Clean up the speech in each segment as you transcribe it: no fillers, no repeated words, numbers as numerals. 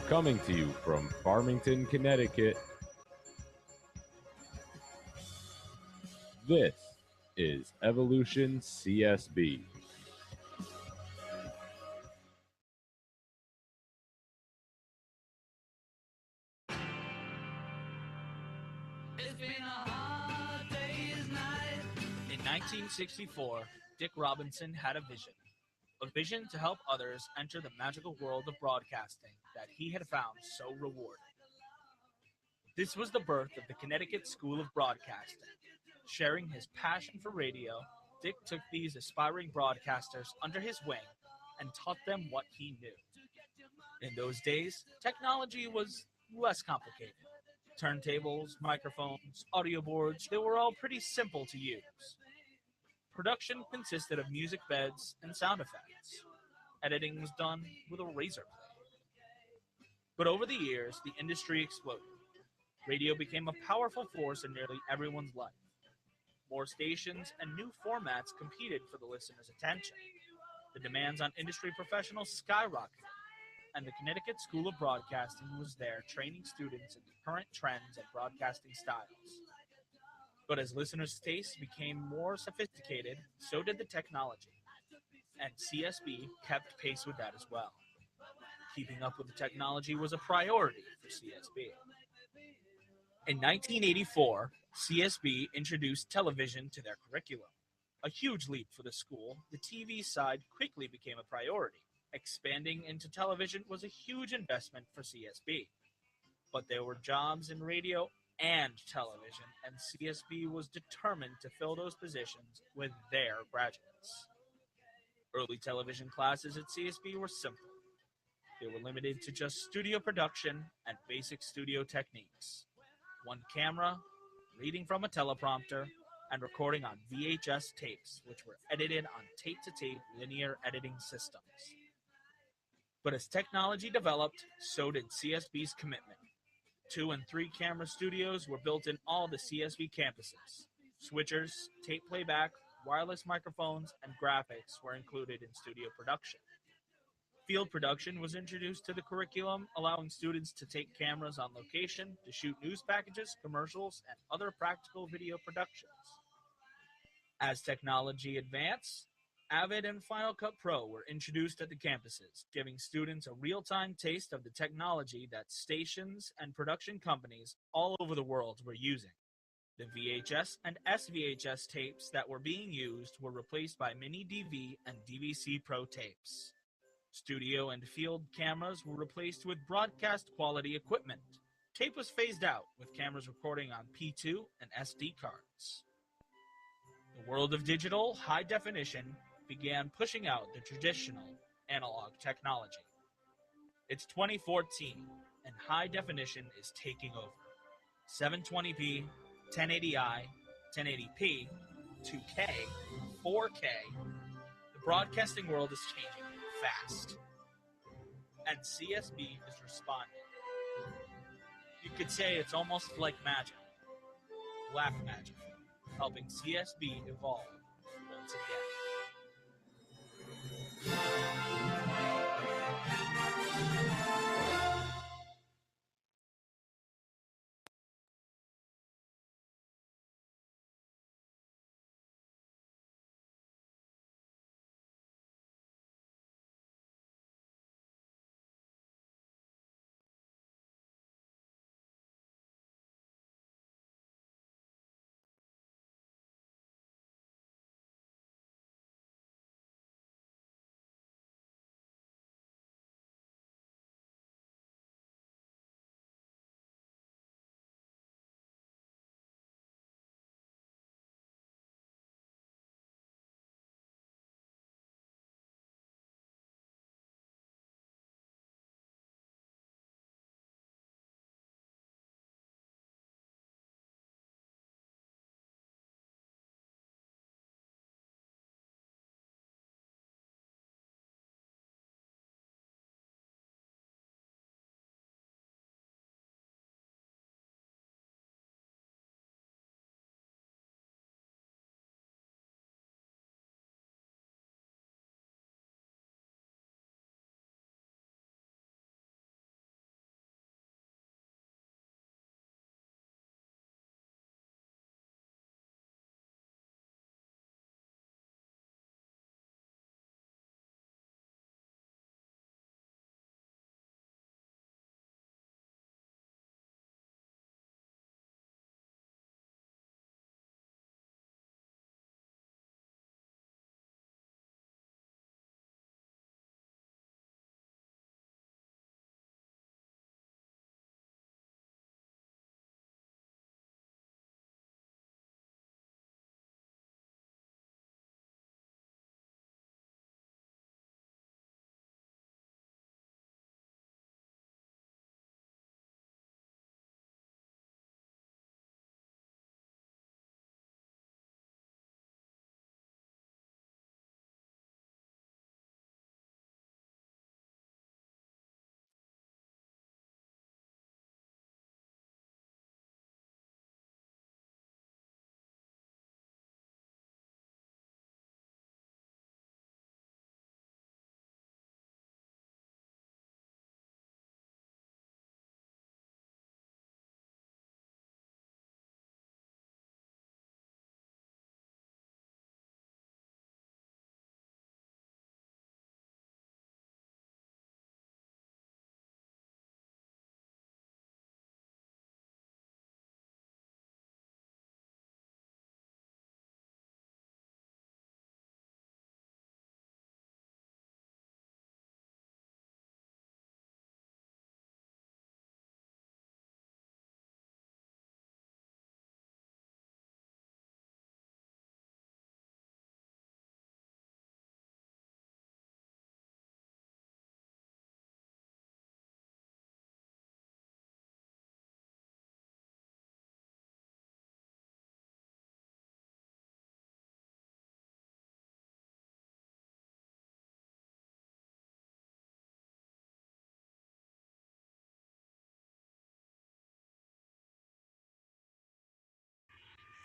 Coming to you from Farmington, Connecticut, this is Evolution CSB. It's been a hard day's night. In 1964, Dick Robinson had a vision to help others enter the magical world of broadcasting that he had found so rewarding. This was the birth of the Connecticut School of Broadcasting. Sharing his passion for radio, Dick took these aspiring broadcasters under his wing and taught them what he knew. In those days, technology was less complicated. Turntables, microphones, audio boards, they were all pretty simple to use. Production consisted of music beds and sound effects. Editing was done with a razor blade. But over the years, the industry exploded. Radio became a powerful force in nearly everyone's life. More stations and new formats competed for the listener's attention. The demands on industry professionals skyrocketed, and the Connecticut School of Broadcasting was there training students in the current trends and broadcasting styles. But as listeners' tastes became more sophisticated, so did the technology, and CSB kept pace with that as well. Keeping up with the technology was a priority for CSB. In 1984, CSB introduced television to their curriculum. A huge leap for the school, the TV side quickly became a priority. Expanding into television was a huge investment for CSB. But there were jobs in radio and television, and CSB was determined to fill those positions with their graduates. Early television classes at CSB were simple. They were limited to just studio production and basic studio techniques. One camera, reading from a teleprompter, and recording on VHS tapes, which were edited on tape-to-tape linear editing systems. But as technology developed, so did CSB's commitment. 2 and 3 camera studios were built in all the CSB campuses. Switchers, tape playback, wireless microphones, and graphics were included in studio production. Field production was introduced to the curriculum, allowing students to take cameras on location to shoot news packages, commercials, and other practical video productions. As technology advanced, Avid and Final Cut Pro were introduced at the campuses, giving students a real-time taste of the technology that stations and production companies all over the world were using. The VHS and SVHS tapes that were being used were replaced by mini DV and DVC Pro tapes. Studio and field cameras were replaced with broadcast quality equipment. Tape was phased out, with cameras recording on P2 and SD cards. The world of digital, high definition, began pushing out the traditional analog technology. It's 2014, and high definition is taking over. 720p, 1080i, 1080p, 2K, 4K. The broadcasting world is changing fast, and CSB is responding. You could say it's almost like magic, black magic, helping CSB evolve once again.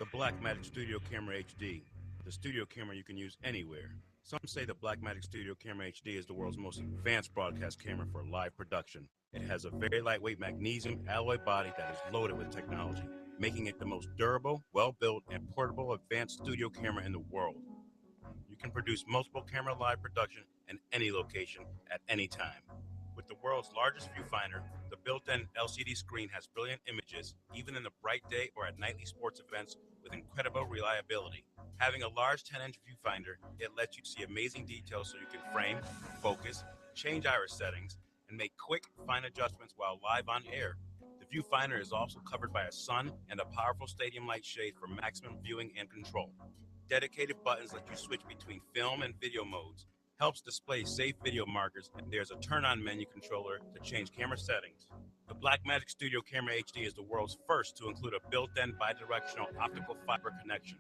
The Blackmagic Studio Camera HD, the studio camera you can use anywhere. Some say the Blackmagic Studio Camera HD is the world's most advanced broadcast camera for live production. It has a very lightweight magnesium alloy body that is loaded with technology, making it the most durable, well-built, and portable advanced studio camera in the world. You can produce multiple camera live production in any location at any time. With the world's largest viewfinder, the built-in LCD screen has brilliant images, even in the bright day or at nightly sports events, with incredible reliability. Having a large 10-inch viewfinder, it lets you see amazing details so you can frame, focus, change iris settings, and make quick, fine adjustments while live on air. The viewfinder is also covered by a sun and a powerful stadium light shade for maximum viewing and control. Dedicated buttons let you switch between film and video modes, helps display safe video markers, and there's a turn-on menu controller to change camera settings. The Blackmagic Studio Camera HD is the world's first to include a built-in bidirectional optical fiber connection,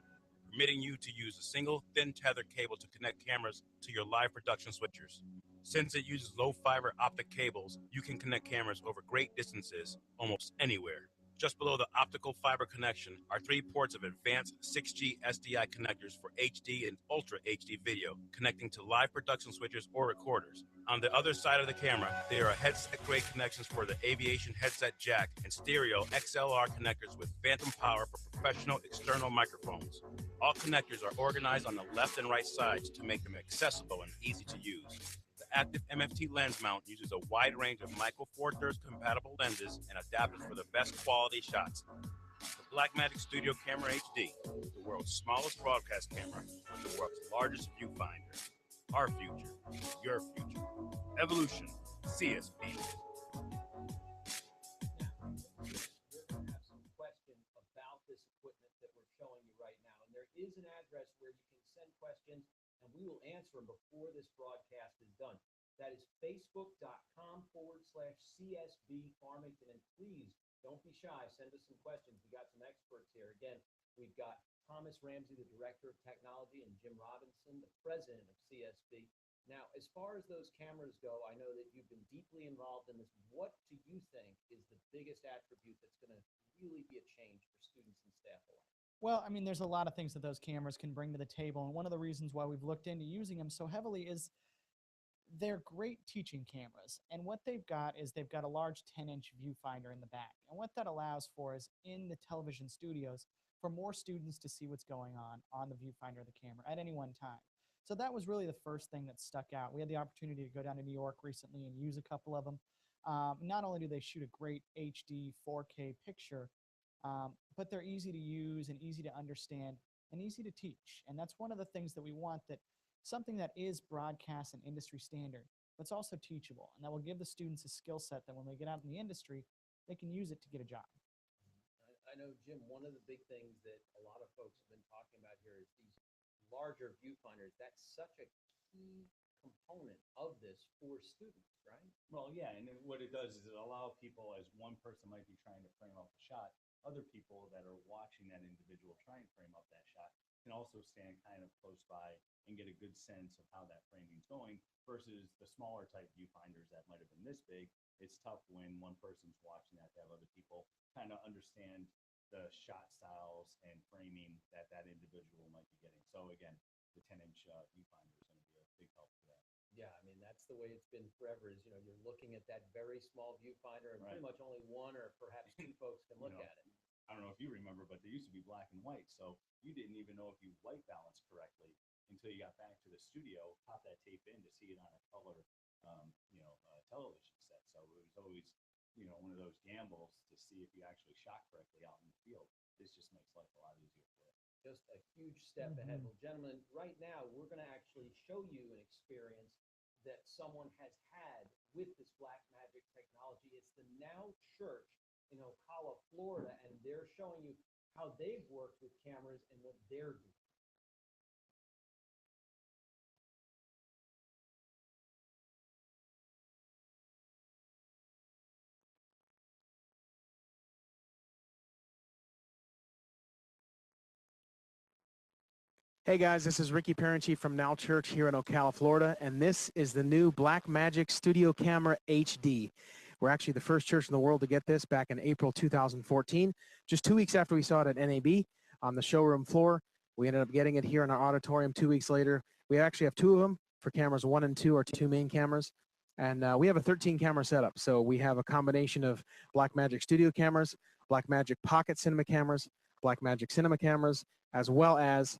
permitting you to use a single thin tethered cable to connect cameras to your live production switchers. Since it uses low fiber optic cables, you can connect cameras over great distances almost anywhere. Just below the optical fiber connection are 3 ports of advanced 6G SDI connectors for HD and Ultra HD video, connecting to live production switchers or recorders. On the other side of the camera, there are headset-grade connections for the aviation headset jack and stereo XLR connectors with phantom power for professional external microphones. All connectors are organized on the left and right sides to make them accessible and easy to use. The active MFT lens mount uses a wide range of Micro Four Thirds compatible lenses and adapters for the best quality shots. The Blackmagic Studio Camera HD, the world's smallest broadcast camera, the world's largest viewfinder. Our future, your future. Evolution, CSB. We're going to have some questions about this equipment that we're showing you right now. And there is an address where you can send questions, and we will answer them before this broadcast is done. That is facebook.com/CSB Farmington. And please don't be shy. Send us some questions. We got some experts here. Again, we've got Thomas Ramsey, the Director of Technology, and Jim Robinson, the President of CSB. Now, as far as those cameras go, I know that you've been deeply involved in this. What do you think is the biggest attribute that's going to really be a change for students and staff alike? Well, I mean, there's a lot of things that those cameras can bring to the table. And one of the reasons why we've looked into using them so heavily is they're great teaching cameras. And what they've got is they've got a large 10-inch viewfinder in the back. And what that allows for is in the television studios for more students to see what's going on the viewfinder of the camera at any one time. So that was really the first thing that stuck out. We had the opportunity to go down to New York recently and use a couple of them. Not only do they shoot a great HD 4K picture, but they're easy to use and easy to understand and easy to teach. And that's one of the things that we want, that something that is broadcast and industry standard, but it's also teachable. And that will give the students a skill set that when they get out in the industry, they can use it to get a job. I know, Jim, one of the big things that a lot of folks have been talking about here is these larger viewfinders. That's such a key component of this for students, right? Well, yeah, and what it does is it allows people, as one person might be trying to frame up a shot, other people that are watching that individual try and frame up that shot can also stand kind of close by and get a good sense of how that framing's going, versus the smaller type viewfinders that might have been this big. It's tough when one person's watching that to have other people kind of understand the shot styles and framing that that individual might be getting. So again, the 10-inch viewfinder is going to be a big help for that. Yeah, I mean, that's the way it's been forever, is, you're looking at that very small viewfinder and pretty much only one or perhaps two folks can look at it. I don't know if you remember, but they used to be black and white. So you didn't even know if you white balanced correctly until you got back to the studio, pop that tape in to see it on a color, television set. So it was always, one of those gambles to see if you actually shot correctly out in the field. This just makes life a lot easier for it. Just a huge step ahead. Well, gentlemen, right now we're going to actually show you an experience that someone has had with this Blackmagic technology. It's the Now Church in Ocala, Florida, and they're showing you how they've worked with cameras and what they're doing. Hey guys, this is Ricky Parenchi from Now Church here in Ocala, Florida, and this is the new Blackmagic Studio Camera HD. We're actually the first church in the world to get this back in April 2014, just 2 weeks after we saw it at NAB. on the showroom floor. We ended up getting it here in our auditorium 2 weeks later. We actually have 2 of them for cameras 1 and 2, our 2 main cameras. And we have a 13 camera setup. So we have a combination of Blackmagic studio cameras, Blackmagic pocket cinema cameras, Blackmagic cinema cameras, as well as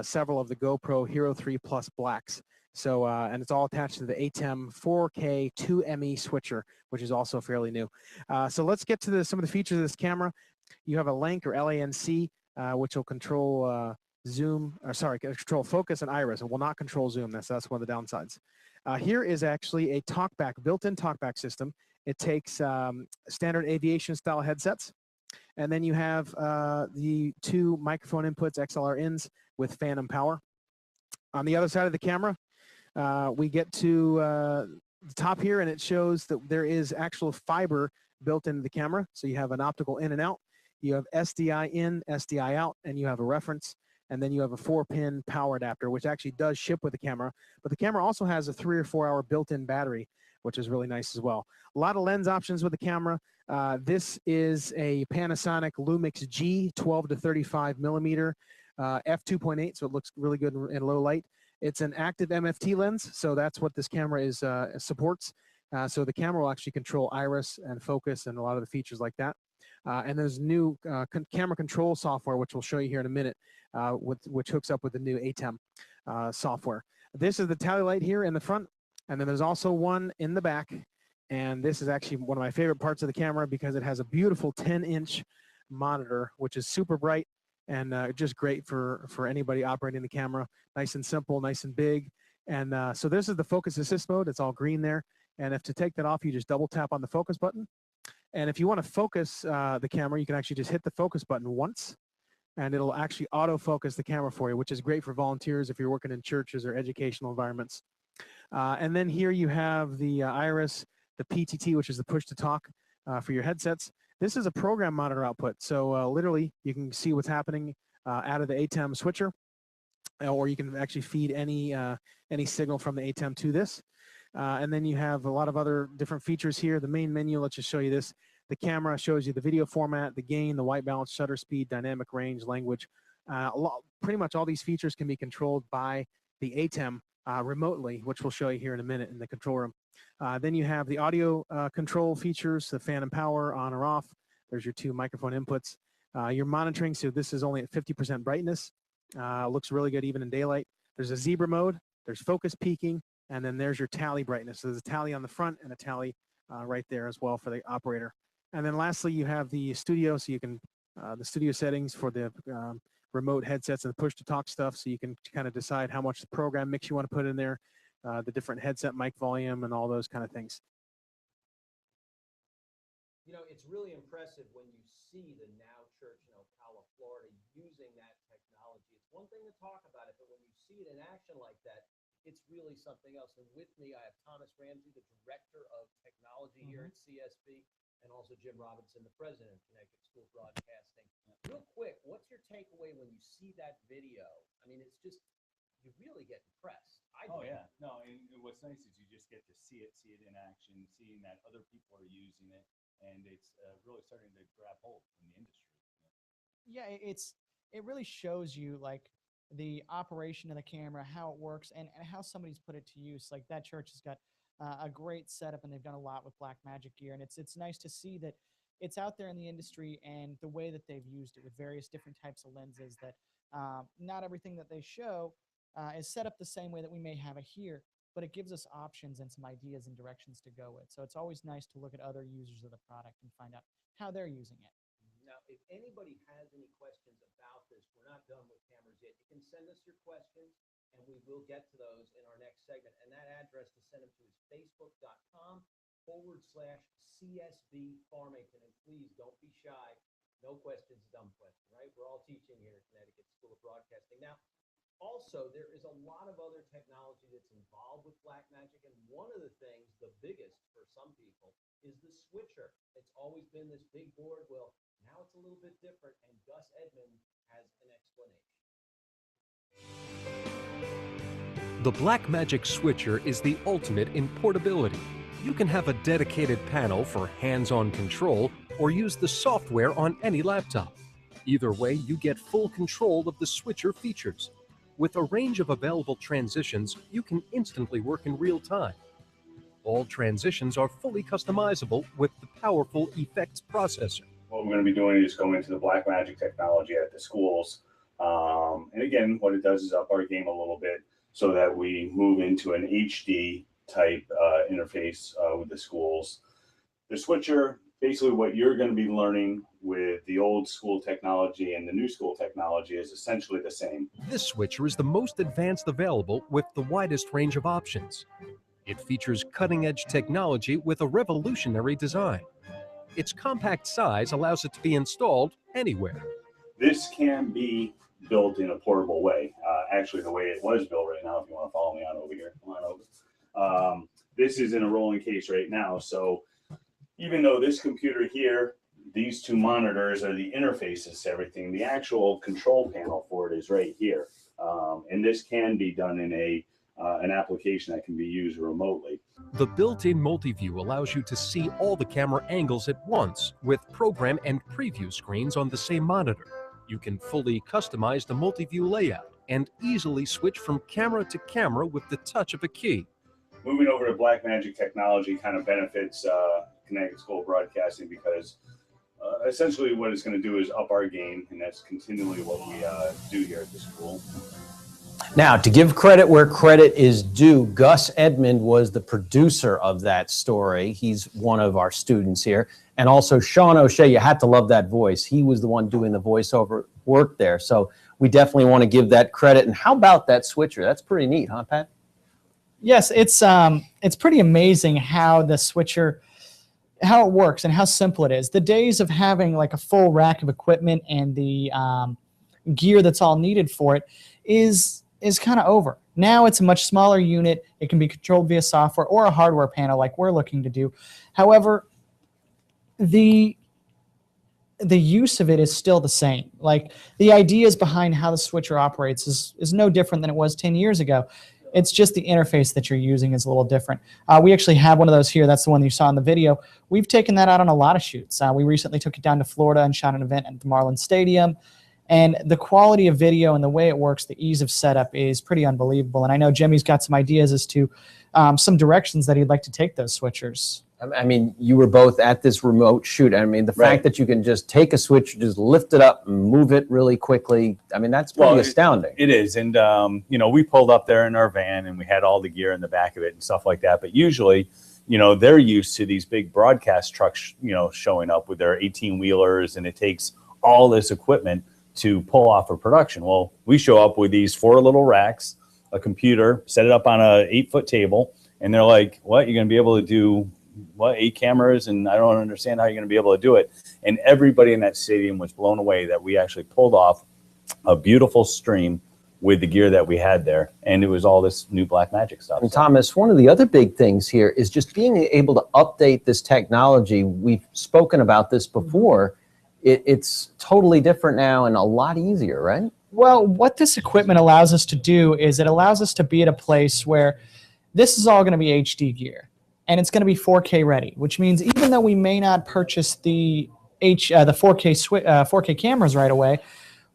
several of the GoPro Hero 3 Plus Blacks. So, and it's all attached to the ATEM 4K 2ME switcher, which is also fairly new. So let's get to some of the features of this camera. You have a LANC or LANC, which will control control focus and iris, and will not control zoom. That's one of the downsides. Here is actually a talkback, built-in talkback system. It takes standard aviation style headsets, and then you have the 2 microphone inputs, XLR ins with phantom power. On the other side of the camera, we get to the top here, and it shows that there is actual fiber built into the camera. So you have an optical in and out, you have SDI in, SDI out, and you have a reference. And then you have a 4-pin power adapter, which actually does ship with the camera. But the camera also has a 3 or 4 hour built-in battery, which is really nice as well. A lot of lens options with the camera. This is a Panasonic Lumix G 12 to 35 millimeter, f2.8, so it looks really good in low light. It's an active MFT lens, so that's what this camera is supports. So the camera will actually control iris and focus and a lot of the features like that. And there's new camera control software, which we'll show you here in a minute, which hooks up with the new ATEM software. This is the tally light here in the front, and then there's also one in the back. And this is actually one of my favorite parts of the camera because it has a beautiful 10-inch monitor, which is super bright and just great for anybody operating the camera. Nice and simple, nice and big. And so this is the focus assist mode. It's all green there. And if to take that off, you just double tap on the focus button. And if you want to focus the camera, you can actually just hit the focus button once, and it'll actually autofocus the camera for you, which is great for volunteers if you're working in churches or educational environments. And then here you have the iris, the PTT, which is the push to talk for your headsets. This is a program monitor output. So literally, you can see what's happening out of the ATEM switcher, or you can actually feed any signal from the ATEM to this. And then you have a lot of other different features here. The main menu, let's just show you this. The camera shows you the video format, the gain, the white balance, shutter speed, dynamic range, language. Pretty much all these features can be controlled by the ATEM remotely, which we'll show you here in a minute in the control room. Then you have the audio control features, the phantom power on or off. There's your 2 microphone inputs. Your monitoring, so this is only at 50% brightness. Looks really good even in daylight. There's a zebra mode, there's focus peaking, and then there's your tally brightness. So there's a tally on the front and a tally right there as well for the operator. And then lastly, you have the studio, so you can, the studio settings for the remote headsets and the push to talk stuff, so you can kind of decide how much the program mix you want to put in there, the different headset mic volume and all those kind of things. You know, it's really impressive when you see the Now Church in Ocala, Florida, using that technology. It's one thing to talk about it, but when you see it in action like that, it's really something else. And with me, I have Thomas Ramsey, the Director of Technology here at CSB, and also Jim Robinson, the President of Connecticut School of Broadcasting. Real quick, what's your takeaway when you see that video? I mean, it's just, you really get impressed. Yeah. No, and what's nice is you just get to see it in action, seeing that other people are using it, and it's really starting to grab hold in the industry. Yeah, it really shows you like the operation of the camera, how it works, and how somebody's put it to use. Like that church has got a great setup, and they've done a lot with Blackmagic gear, and it's nice to see that it's out there in the industry, and the way that they've used it with various different types of lenses, that not everything that they show is set up the same way that we may have it here, but it gives us options and some ideas and directions to go with. So it's always nice to look at other users of the product and find out how they're using it. Now, if anybody has any questions about this, we're not done with cameras yet. You can send us your questions, and we will get to those in our next segment. And that address to send them to is facebook.com/CSB Farmington. And please don't be shy. No questions, dumb question, right? We're all teaching here at Connecticut School of Broadcasting. Now, also, there is a lot of other technology that's involved with Blackmagic, and one of the things, the biggest for some people, is the switcher. It's always been this big board. Well, now it's a little bit different, and Gus Edmond has an explanation. The Blackmagic switcher is the ultimate in portability. You can have a dedicated panel for hands-on control or use the software on any laptop. Either way, you get full control of the switcher features. With a range of available transitions, you can instantly work in real time. All transitions are fully customizable with the powerful effects processor. What we're going to be doing is going into the Blackmagic technology at the schools. And again, what it does is up our game a little bit so that we move into an HD type interface with the schools. The switcher, basically what you're going to be learning with the old school technology and the new school technology is essentially the same. This switcher is the most advanced available with the widest range of options. It features cutting-edge technology with a revolutionary design. Its compact size allows it to be installed anywhere. This can be built in a portable way. Actually, the way it was built right now, if you want to follow me on over here, come on over. This is in a rolling case right now. So even though this computer here, these two monitors are the interfaces to everything, the actual control panel for it is right here. And this can be done in an application that can be used remotely. The built-in multi-view allows you to see all the camera angles at once with program and preview screens on the same monitor. You can fully customize the multi-view layout and easily switch from camera to camera with the touch of a key. Moving over to Blackmagic technology kind of benefits Connecticut School Broadcasting because essentially what it's going to do is up our game, and that's continually what we do here at the school. Now, to give credit where credit is due, Gus Edmond was the producer of that story. He's one of our students here. And also Sean O'Shea, you had to love that voice. He was the one doing the voiceover work there. So we definitely want to give that credit. And how about that switcher? That's pretty neat, huh, Pat? Yes, it's pretty amazing how the switcher, how it works and how simple it is. The days of having like a full rack of equipment and the gear that's all needed for it is kind of over. Now it's a much smaller unit. It can be controlled via software or a hardware panel like we're looking to do. However, the use of it is still the same. Like the ideas behind how the switcher operates is no different than it was 10 years ago. It's just the interface that you're using is a little different. We actually have one of those here. That's the one you saw in the video. We've taken that out on a lot of shoots. We recently took it down to Florida and shot an event at the Marlins Stadium. And the quality of video and the way it works, the ease of setup is pretty unbelievable. And I know Jimmy's got some ideas as to some directions that he'd like to take those switchers. I mean, you were both at this remote shoot. I mean, the fact that you can just take a switch, just lift it up and move it really quickly. I mean, that's pretty astounding. It is. And, you know, we pulled up there in our van and we had all the gear in the back of it and stuff like that. But usually, you know, they're used to these big broadcast trucks, you know, showing up with their 18-wheelers, and it takes all this equipment to pull off a production. Well, we show up with these 4 little racks, a computer, set it up on a 8-foot table, and they're like, what, you're going to be able to do, what, 8 cameras? And I don't understand how you're going to be able to do it. And everybody in that stadium was blown away that we actually pulled off a beautiful stream with the gear that we had there. And it was all this new Blackmagic stuff. And Thomas, one of the other big things here is just being able to update this technology. We've spoken about this before. It's totally different now and a lot easier, right? Well, what this equipment allows us to do is it allows us to be at a place where this is all going to be HD gear, and it's going to be 4K ready, which means even though we may not purchase the 4K cameras right away,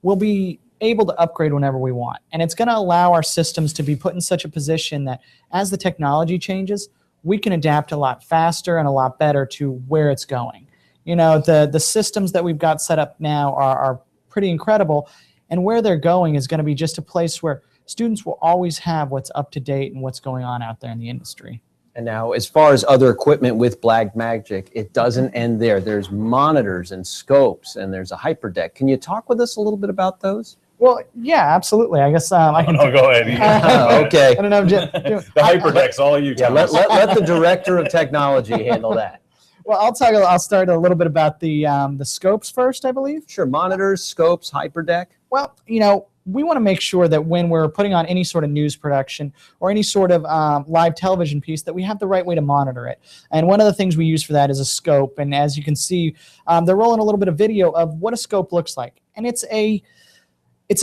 we'll be able to upgrade whenever we want. And it's going to allow our systems to be put in such a position that as the technology changes, we can adapt a lot faster and a lot better to where it's going. You know, the systems that we've got set up now are pretty incredible, and where they're going is going to be just a place where students will always have what's up to date and what's going on out there in the industry. And now, as far as other equipment with Blackmagic, it doesn't end there. There's monitors and scopes, and there's a hyperdeck. Can you talk with us a little bit about those? Well, yeah, absolutely. I guess I can. No, go ahead. Okay. I don't know, Jim. The hyperdeck's all you. Yeah, let the director of technology handle that. Well, I'll start a little bit about the scopes first, I believe. Sure, monitors, scopes, hyperdeck. Well, you know, we want to make sure that when we're putting on any sort of news production or any sort of live television piece that we have the right way to monitor it. And one of the things we use for that is a scope. And as you can see, they're rolling a little bit of video of what a scope looks like. And it's a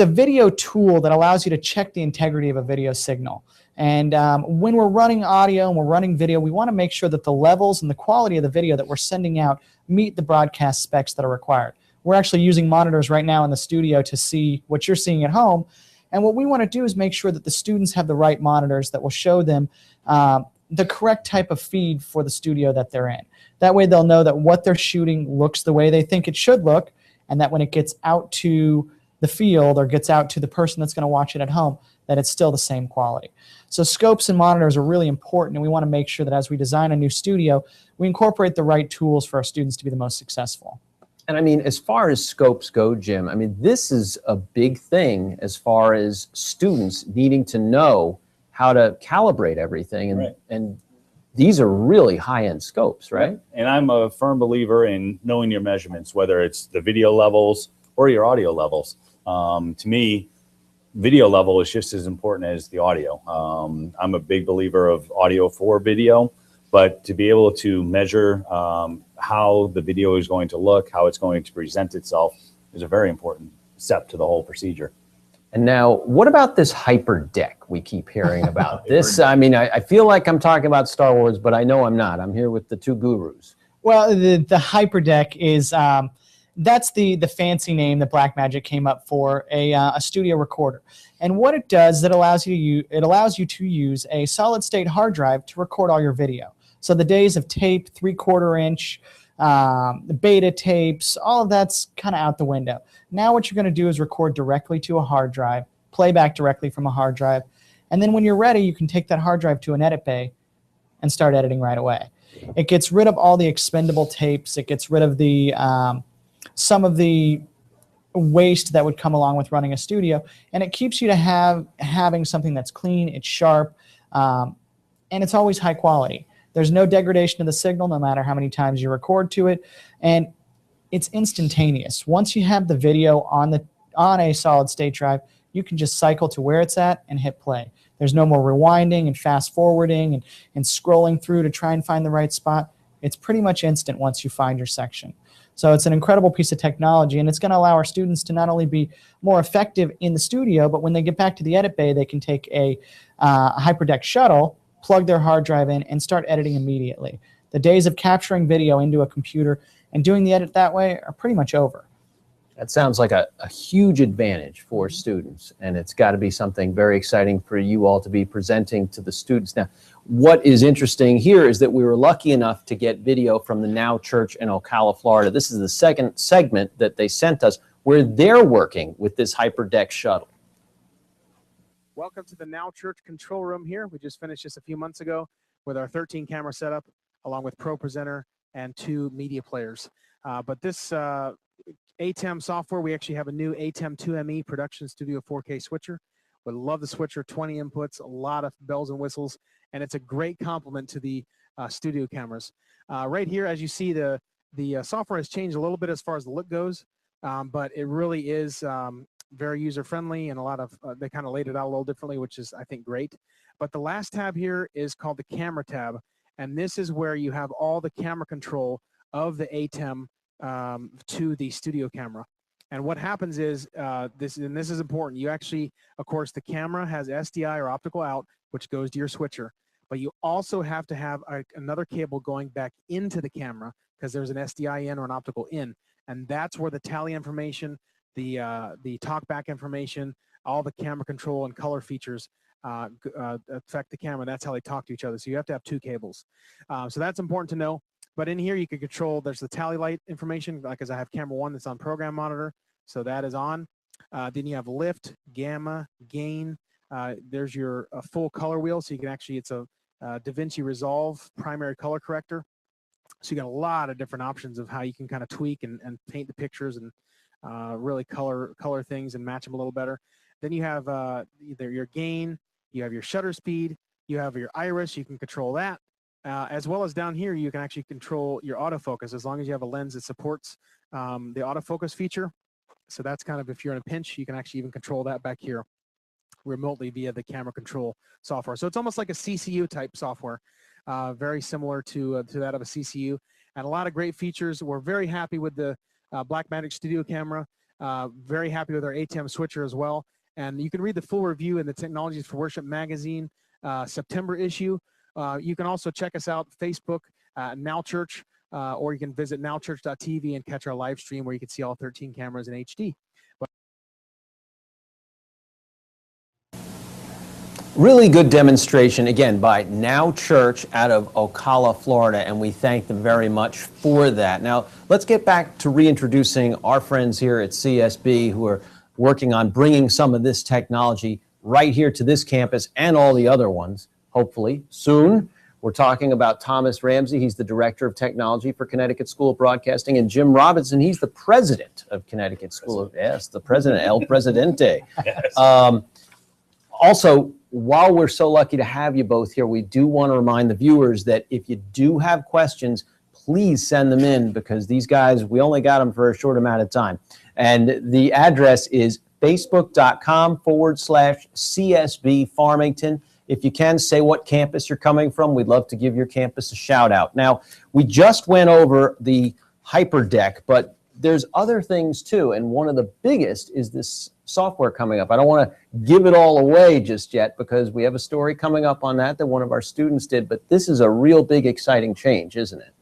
video tool that allows you to check the integrity of a video signal. And when we're running audio and we're running video, we want to make sure that the levels and the quality of the video that we're sending out meet the broadcast specs that are required. we're actually using monitors right now in the studio to see what you're seeing at home. And what we want to do is make sure that the students have the right monitors that will show them the correct type of feed for the studio that they're in. That way they'll know that what they're shooting looks the way they think it should look, and that when it gets out to the field or gets out to the person that's going to watch it at home, that it's still the same quality. So scopes and monitors are really important, and we want to make sure that as we design a new studio, we incorporate the right tools for our students to be the most successful. And I mean, as far as scopes go, Jim, I mean, this is a big thing as far as students needing to know how to calibrate everything. And, and these are really high-end scopes, right? And I'm a firm believer in knowing your measurements, whether it's the video levels or your audio levels. To me, video level is just as important as the audio. I'm a big believer of audio for video, but to be able to measure how the video is going to look, how it's going to present itself, is a very important step to the whole procedure. And now, what about this hyperdeck we keep hearing about? This, I mean, I feel like I'm talking about Star Wars, but I know I'm not. I'm here with the two gurus. Well, the hyperdeck is, that's the fancy name that Blackmagic came up for, a studio recorder. And what it does, it allows you to use a solid state hard drive to record all your video. So the days of tape, 3/4 inch, beta tapes, all of that's kind of out the window. Now what you're going to do is record directly to a hard drive, play back directly from a hard drive, and then when you're ready, you can take that hard drive to an edit bay and start editing right away. It gets rid of all the expendable tapes. It gets rid of the some of the waste that would come along with running a studio, and it keeps you to having something that's clean, it's sharp, and it's always high quality. There's no degradation of the signal, no matter how many times you record to it, and it's instantaneous. Once you have the video on a solid state drive, you can just cycle to where it's at and hit play. There's no more rewinding and fast forwarding and scrolling through to try and find the right spot. It's pretty much instant once you find your section. So it's an incredible piece of technology, and it's going to allow our students to not only be more effective in the studio, but when they get back to the edit bay, they can take a HyperDeck shuttle, plug their hard drive in, and start editing immediately. The days of capturing video into a computer and doing the edit that way are pretty much over. That sounds like a huge advantage for students, and it's got to be something very exciting for you all to be presenting to the students. Now, what is interesting here is that we were lucky enough to get video from the Now Church in Ocala, Florida. This is the second segment that they sent us where they're working with this HyperDeck shuttle. Welcome to the Now Church control room here. We just finished this a few months ago with our 13 camera setup, along with Pro Presenter and 2 media players. But this ATEM software, we actually have a new ATEM 2ME Production Studio 4K switcher. We love the switcher, 20 inputs, a lot of bells and whistles, and it's a great complement to the studio cameras. Right here, as you see, the software has changed a little bit as far as the look goes, but it really is very user-friendly, and a lot of, they kind of laid it out a little differently, which is, I think, great. But the last tab here is called the Camera tab, and this is where you have all the camera control of the ATEM to the studio camera. And what happens is, this is important, you actually, of course, the camera has SDI or optical out, which goes to your switcher, but you also have to have another cable going back into the camera because there's an SDI in or an optical in, and that's where the tally information, the talkback information, all the camera control and color features affect the camera. That's how they talk to each other. So you have to have 2 cables. So that's important to know. But in here you can control, there's the tally light information, like as I have camera 1 that's on program monitor. So that is on. Then you have lift, gamma, gain. There's your full color wheel. So you can actually, it's a DaVinci Resolve primary color corrector. So you got a lot of different options of how you can kind of tweak and paint the pictures and really color things and match them a little better. Then you have either your gain, you have your shutter speed, you have your iris, you can control that. As well as down here, you can actually control your autofocus as long as you have a lens that supports the autofocus feature. So that's kind of, if you're in a pinch, you can actually even control that back here remotely via the camera control software. So it's almost like a CCU type software, very similar to that of a CCU, and a lot of great features. We're very happy with the Blackmagic Studio camera, very happy with our ATEM switcher as well. And you can read the full review in the Technologies for Worship magazine September issue. You can also check us out Facebook, Now Church. or you can visit nowchurch.tv and catch our live stream where you can see all 13 cameras in HD. Really good demonstration, again, by Now Church out of Ocala, Florida, and we thank them very much for that. Now, let's get back to reintroducing our friends here at CSB who are working on bringing some of this technology right here to this campus and all the other ones, hopefully, soon. We're talking about Thomas Ramsey. He's the Director of Technology for Connecticut School of Broadcasting, and Jim Robinson, he's the President of Connecticut School of, yes, the President, El Presidente. Yes. Also, while we're so lucky to have you both here, we do want to remind the viewers that if you do have questions, please send them in, because these guys, we only got them for a short amount of time. And the address is facebook.com/CSB Farmington. If you can, say what campus you're coming from. We'd love to give your campus a shout out. Now, we just went over the hyperdeck, but there's other things too, and one of the biggest is this software coming up. I don't want to give it all away just yet, because we have a story coming up on that one of our students did, but this is a real big exciting change, isn't it?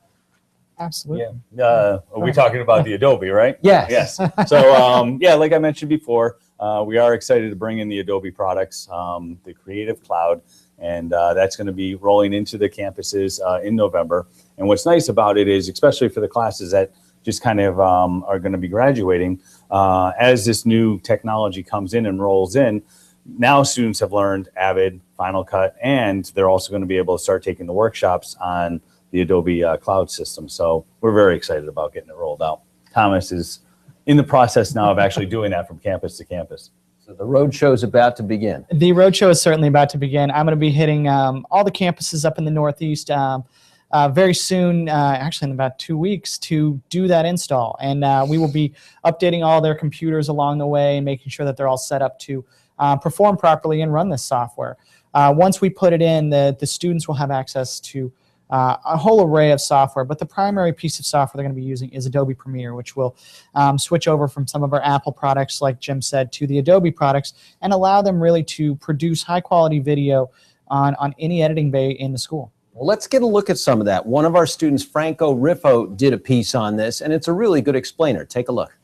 Absolutely. Yeah. Are we talking about the Adobe, right? Yes. Yes. So, yeah, like I mentioned before, we are excited to bring in the Adobe products, the Creative Cloud, and that's going to be rolling into the campuses in November. And what's nice about it is, especially for the classes that just kind of are going to be graduating, as this new technology comes in and rolls in, now students have learned Avid, Final Cut, and they're also going to be able to start taking the workshops on the Adobe Cloud system. So we're very excited about getting it rolled out. Thomas is in the process now of actually doing that from campus to campus. So the road show is about to begin. The roadshow is certainly about to begin. I'm going to be hitting all the campuses up in the Northeast very soon, actually in about 2 weeks, to do that install. And we will be updating all their computers along the way and making sure that they're all set up to perform properly and run this software. Once we put it in, the students will have access to a whole array of software, but the primary piece of software they're going to be using is Adobe Premiere, which will switch over from some of our Apple products, like Jim said, to the Adobe products, and allow them really to produce high-quality video on any editing bay in the school. Well, let's get a look at some of that. One of our students, Franco Riffo, did a piece on this, and it's a really good explainer. Take a look.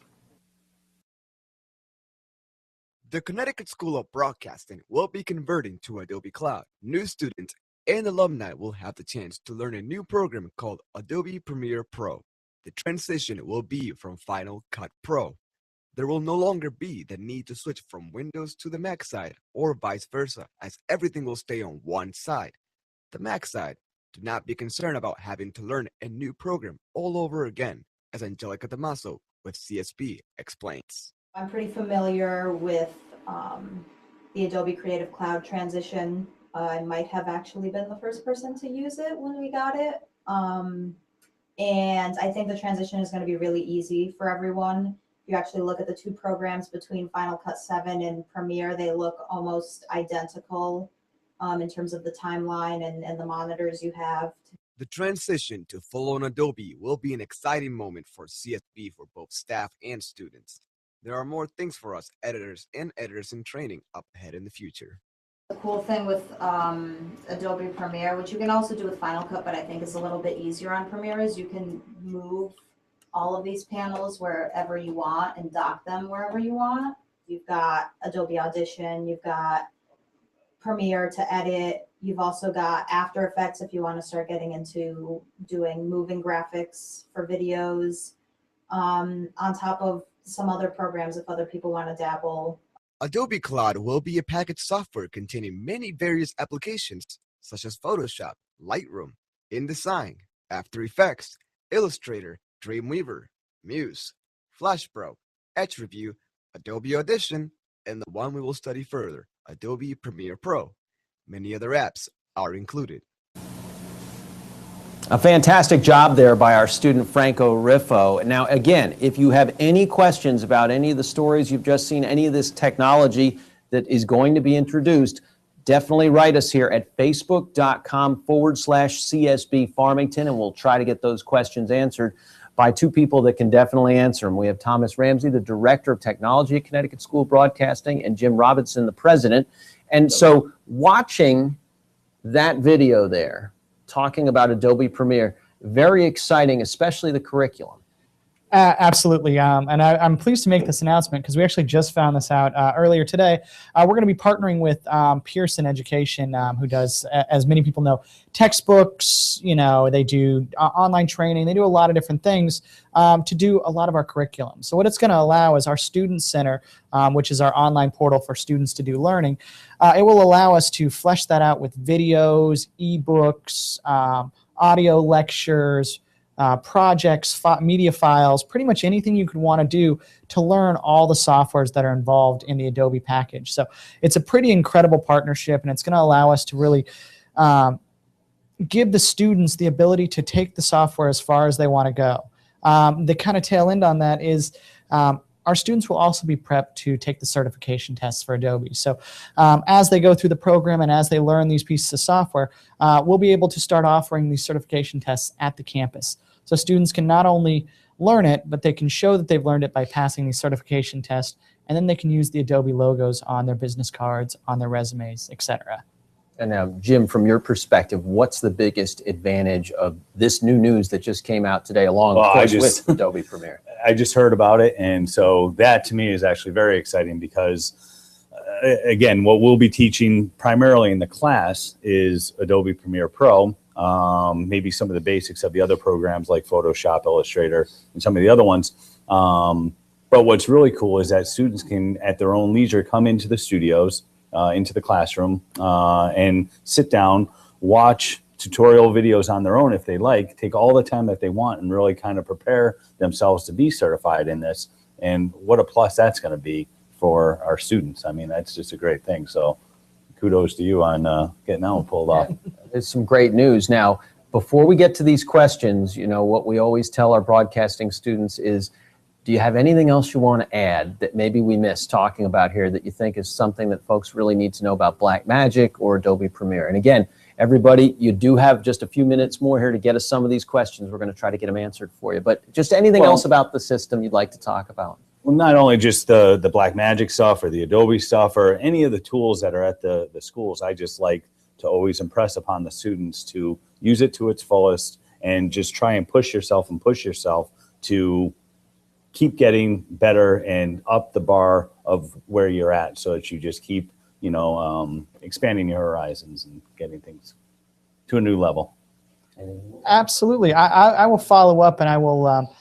The Connecticut School of Broadcasting will be converting to Adobe Cloud. New students and alumni will have the chance to learn a new program called Adobe Premiere Pro. The transition will be from Final Cut Pro. There will no longer be the need to switch from Windows to the Mac side or vice versa, as everything will stay on one side. The Mac side, do not be concerned about having to learn a new program all over again, as Angelica Damaso with CSB explains. I'm pretty familiar with the Adobe Creative Cloud transition. I might have actually been the first person to use it when we got it. And I think the transition is going to be really easy for everyone. If you actually look at the two programs between Final Cut 7 and Premiere, they look almost identical in terms of the timeline and the monitors you have. The transition to full-on Adobe will be an exciting moment for CSB for both staff and students. There are more things for us editors and editors in training up ahead in the future. The cool thing with Adobe Premiere, which you can also do with Final Cut, but I think is a little bit easier on Premiere, is you can move all of these panels wherever you want and dock them wherever you want. You've got Adobe Audition, you've got Premiere to edit, you've also got After Effects if you want to start getting into doing moving graphics for videos, on top of some other programs if other people want to dabble. Adobe Cloud will be a packaged software containing many various applications such as Photoshop, Lightroom, InDesign, After Effects, Illustrator, Dreamweaver, Muse, Flash Pro, Edge Review, Adobe Audition, and the one we will study further, Adobe Premiere Pro. Many other apps are included. A fantastic job there by our student Franco Riffo. Now, again, if you have any questions about any of the stories you've just seen, any of this technology that is going to be introduced, definitely write us here at facebook.com/CSB Farmington, and we'll try to get those questions answered by two people that can definitely answer them. We have Thomas Ramsey, the Director of Technology at Connecticut School of Broadcasting, and Jim Robinson, the President. And so watching that video there, talking about Adobe Premiere, very exciting, especially the curriculum. Absolutely. And I'm pleased to make this announcement because we actually just found this out earlier today. We're going to be partnering with Pearson Education, who does, as many people know, textbooks. They do online training. They do a lot of different things to do a lot of our curriculum. So what it's going to allow is our Student Center, which is our online portal for students to do learning. It will allow us to flesh that out with videos, ebooks, audio lectures, projects, media files, pretty much anything you could want to do to learn all the softwares that are involved in the Adobe package. So it's a pretty incredible partnership, and it's going to allow us to really give the students the ability to take the software as far as they want to go. The kind of tail end on that is our students will also be prepped to take the certification tests for Adobe. So as they go through the program and as they learn these pieces of software, we'll be able to start offering these certification tests at the campus. So students can not only learn it, but they can show that they've learned it by passing these certification tests, and then they can use the Adobe logos on their business cards, on their resumes, etc. And now, Jim, from your perspective, what's the biggest advantage of this new news that just came out today, along of course, with Adobe Premiere? I just heard about it, and so that to me is actually very exciting because, again, what we'll be teaching primarily in the class is Adobe Premiere Pro, maybe some of the basics of the other programs like Photoshop, Illustrator, and some of the other ones. But what's really cool is that students can, at their own leisure, come into the studios, into the classroom, and sit down, watch tutorial videos on their own if they like, take all the time that they want and really kind of prepare themselves to be certified in this. And what a plus that's going to be for our students. I mean, that's just a great thing. So kudos to you on getting that one pulled off. It's some great news. Now, before we get to these questions, what we always tell our broadcasting students is, do you have anything else you want to add that maybe we missed talking about here that you think is something that folks really need to know about Blackmagic or Adobe Premiere? And again, everybody, you do have just a few minutes more here to get us some of these questions. We're going to try to get them answered for you. But just anything else about the system you'd like to talk about? Well, not only just the Blackmagic stuff or the Adobe stuff or any of the tools that are at the schools, I just like to always impress upon the students to use it to its fullest and just try and push yourself to keep getting better and up the bar of where you're at, so that you just keep, expanding your horizons and getting things to a new level. Absolutely. I will follow up, and I will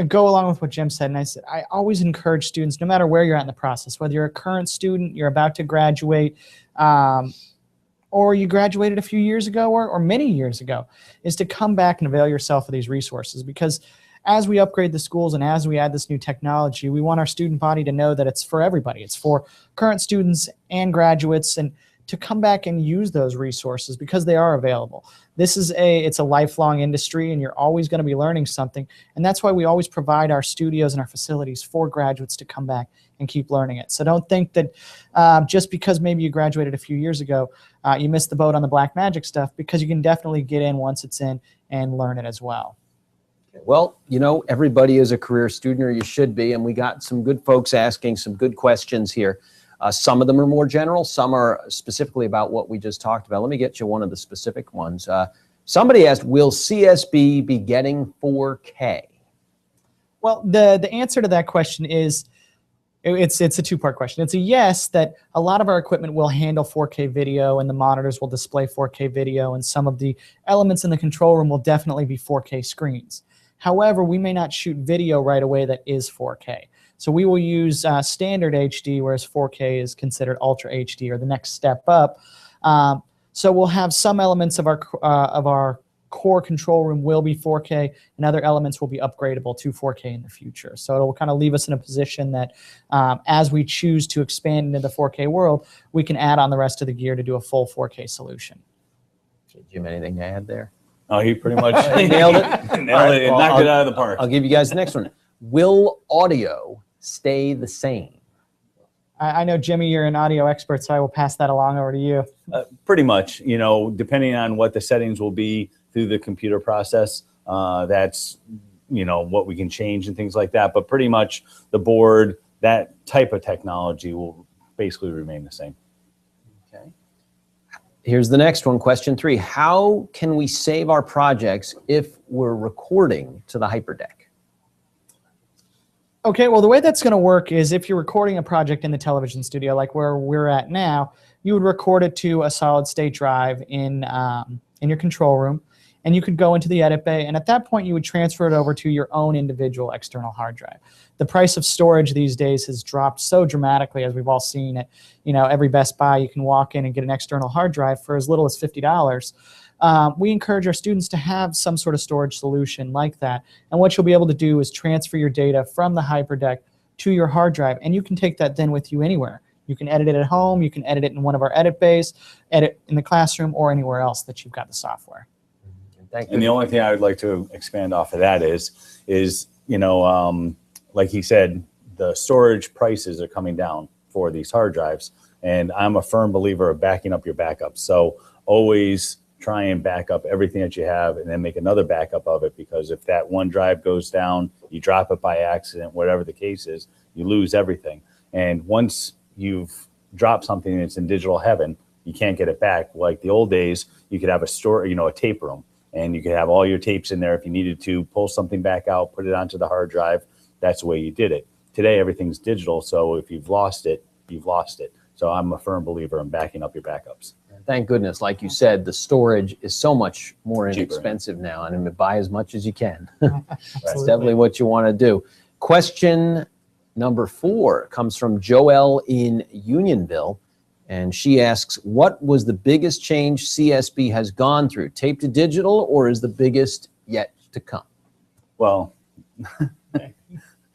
go along with what Jim said. And I always encourage students, no matter where you're at in the process, whether you're a current student, you're about to graduate, or you graduated a few years ago or many years ago, is to come back and avail yourself of these resources. Because as we upgrade the schools and as we add this new technology, we want our student body to know that it's for everybody. It's for current students and graduates, and to come back and use those resources because they are available. It's a lifelong industry, and you're always going to be learning something. And that's why we always provide our studios and our facilities for graduates to come back and keep learning it. So don't think that just because maybe you graduated a few years ago, you missed the boat on the Blackmagic stuff, because you can definitely get in once it's in and learn it as well. Well, everybody is a career student, or you should be, and we got some good folks asking some good questions here. Some of them are more general, some are specifically about what we just talked about. Let me get you one of the specific ones. Somebody asked, will CSB be getting 4K? Well, the answer to that question is, it's a two-part question. It's a yes, that a lot of our equipment will handle 4K video, and the monitors will display 4K video, and some of the elements in the control room will definitely be 4K screens. However, we may not shoot video right away that is 4K. So we will use standard HD, whereas 4K is considered Ultra HD, or the next step up. So we'll have some elements of our core control room will be 4K, and other elements will be upgradable to 4K in the future. So it'll kind of leave us in a position that as we choose to expand into the 4K world, we can add on the rest of the gear to do a full 4K solution. Jim, anything to add there? Oh, he pretty much nailed it. Nailed it. Knocked it out of the park. I'll give you guys the next one. Will audio stay the same? I know, Jimmy, you're an audio expert, so I will pass that along over to you. Pretty much, depending on what the settings will be through the computer process, that's, what we can change and things like that. But pretty much the board, that type of technology will basically remain the same. Okay. Here's the next one, question 3. How can we save our projects if we're recording to the hyperdeck? Okay, well, the way that's going to work is if you're recording a project in the television studio, like where we're at now, you would record it to a solid state drive in your control room, and you could go into the edit bay, and at that point, you would transfer it over to your own individual external hard drive. The price of storage these days has dropped so dramatically, as we've all seen it. You know, every Best Buy, you can walk in and get an external hard drive for as little as $50. We encourage our students to have some sort of storage solution like that. And what you'll be able to do is transfer your data from the hyperdeck to your hard drive, and you can take that then with you anywhere. You can edit it at home, you can edit it in one of our edit bays, edit in the classroom, or anywhere else that you've got the software. Thank you. And the only thing I would like to expand off of that is you know, like he said, the storage prices are coming down for these hard drives, and I'm a firm believer of backing up your backups. So always try and back up everything that you have and then make another backup of it, because if that one drive goes down, you drop it by accident, whatever the case is, you lose everything. And once you've dropped something that's in digital heaven, you can't get it back. Like the old days, you could have a tape room, and you could have all your tapes in there. If you needed to pull something back out, put it onto the hard drive, that's the way you did it. Today, everything's digital, so if you've lost it, you've lost it. So I'm a firm believer in backing up your backups. Thank goodness, like you said, the storage is so much more Cheaper. inexpensive now, and buy as much as you can. That's definitely what you want to do. Question number 4 comes from Joelle in Unionville, and she asks, what was the biggest change CSB has gone through? Tape to digital, or is the biggest yet to come? Well,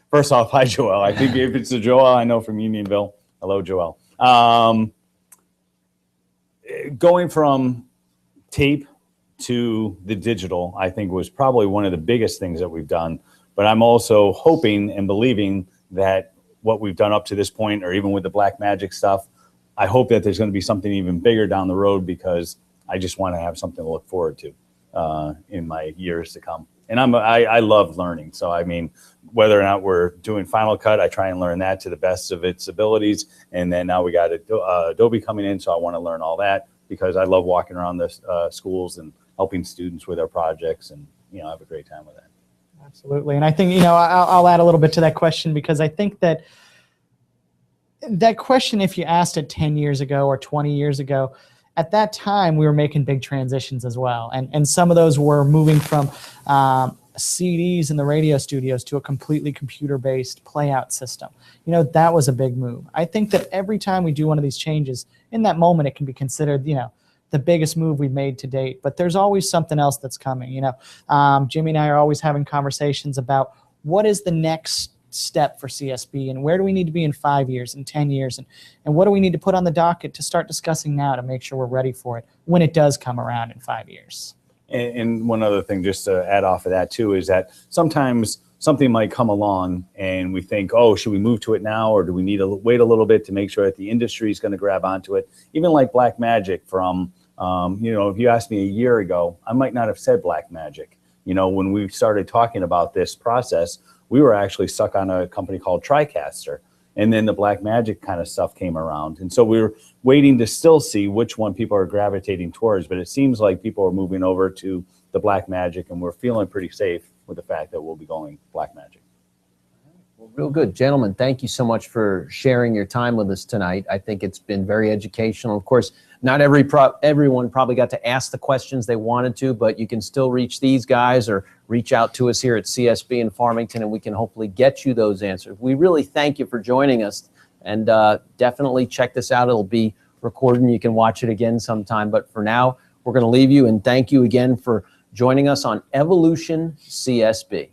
first off, hi, Joelle. I think if it's a Joelle I know from Unionville, hello, Joelle. Going from tape to the digital, I think, was probably one of the biggest things that we've done. But I'm also hoping and believing that what we've done up to this point, or even with the Black Magic stuff, I hope that there's going to be something even bigger down the road, because I just want to have something to look forward to in my years to come. And I love learning. So, I mean, whether or not we're doing Final Cut, I try and learn that to the best of its abilities. And then now we got Adobe coming in, so I want to learn all that, because I love walking around the schools and helping students with their projects, and, you know, I have a great time with that. Absolutely. And I think, you know, I'll add a little bit to that question, because I think that question, if you asked it 10 years ago or 20 years ago, at that time, we were making big transitions as well. And some of those were moving from CDs in the radio studios to a completely computer-based playout system. You know, that was a big move. I think that every time we do one of these changes, in that moment, it can be considered, you know, the biggest move we've made to date. But there's always something else that's coming. You know, Jimmy and I are always having conversations about what is the next step for CSB, and where do we need to be in 5 years and 10 years, and what do we need to put on the docket to start discussing now to make sure we're ready for it when it does come around in 5 years. And one other thing, just to add off of that too, is that sometimes something might come along and we think, oh, should we move to it now, or do we need to wait a little bit to make sure that the industry is going to grab onto it? Even like Black Magic from, you know, if you asked me a year ago, I might not have said Black Magic. You know, when we started talking about this process, we were actually stuck on a company called TriCaster. And then the Black Magic kind of stuff came around. And so we were waiting to still see which one people are gravitating towards. But it seems like people are moving over to the Black Magic, and we're feeling pretty safe with the fact that we'll be going Black Magic. Well, real good. Gentlemen, thank you so much for sharing your time with us tonight. I think it's been very educational. Of course, not everyone probably got to ask the questions they wanted to, but you can still reach these guys or reach out to us here at CSB in Farmington, and we can hopefully get you those answers. We really thank you for joining us, and definitely check this out. It'll be recorded, and you can watch it again sometime. But for now, we're going to leave you, and thank you again for joining us on Evolution CSB.